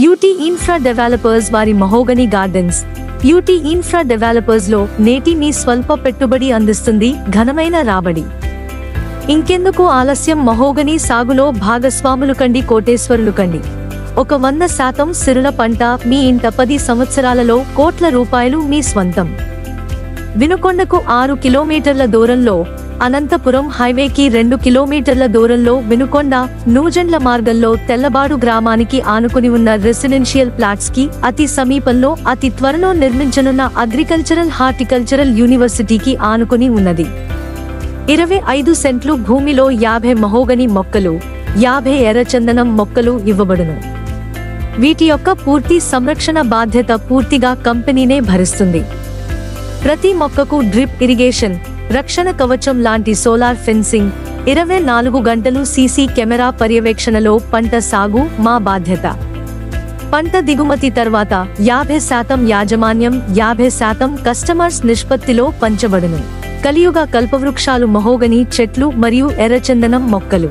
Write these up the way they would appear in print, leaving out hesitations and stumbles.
UT infra Developers వారి Mahogany Gardens. UT infra Developers లో నేటి మీ స్వల్ప పెట్టుబడి అందిస్తుంది ఘనమైన రాబడి. ఇంకెందుకు ఆలస్యం, మహోగని సాగులో భాగస్వాములు కండి, కోటేశ్వరులు కండి. 100% సిరుల పంట మీ ఇంట 10 సంవత్సరాలలో కోట్ల రూపాయలు మీ స్వంతం. వినుకొండకు 6 కిలోమీటర్ల దూరంలో, అనంతపురం హైవేకి 2 కిలోమీటర్ల దూరంలో, వినుకొండ నూజెండ్ల మార్గంలో తెల్లబాడు గ్రామానికి ఆనుకుని ఉన్న రెసిడెన్షియల్ ప్లాట్స్ కి అతి సమీపంలో అతి త్వరలో నిర్మించనున్న అగ్రికల్చరల్ హార్టికల్చరల్ యూనివర్సిటీకి ఆనుకుని ఉన్నది. 25 సెంట్లు భూమిలో 50 మహోగని మొక్కలు, 50 ఎర్రచందనం మొక్కలు ఇవ్వబడును. వీటి యొక్క పూర్తి సంరక్షణ బాధ్యత పూర్తిగా కంపెనీనే భరిస్తుంది. ప్రతి మొక్కకు డ్రిప్ ఇరిగేషన్, రక్షణ కవచం లాంటి సోలార్ ఫెన్సింగ్, 24 గంటలు సీసీ కెమెరా పర్యవేక్షణలో పంట సాగు మా బాధ్యత. పంట దిగుమతి తర్వాత 50% యాజమాన్యం, 50% కస్టమర్స్ నిష్పత్తిలో పంచబడును. కలియుగ కల్పవృక్షాలు, మహోగని చెట్లు మరియు ఎర్రచందనం మొక్కలు.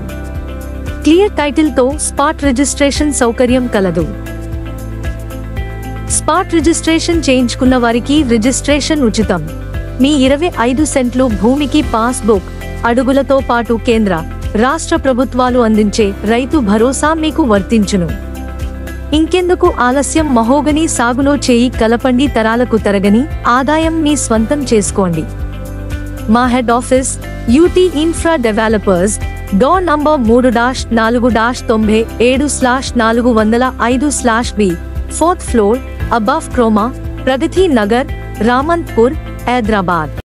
క్లియర్ టైటిల్ తో స్పాట్ రిజిస్ట్రేషన్ సౌకర్యం కలదు. స్పాట్ రిజిస్ట్రేషన్ చేయించుకున్న వారికి రిజిస్ట్రేషన్ ఉచితం. మీ 25 సెంట్లు భూమికి పాస్బుక్, అడుగులతో పాటు కేంద్ర, రాష్ట్ర ప్రభుత్వాలు అందించే రైతు భరోసా మీకు వర్తించును. ఇంకెందుకు ఆలస్యం, మహోగని సాగులో చేయి కలపండి, తరాలకు తరగని ఆదాయం మీ స్వంతం చేసుకోండి. మా head office UT infra developers, door number 3-97/405/B, 4th floor, above Croma, Pragathi Nagar, Ramanthapur, Hyderabad.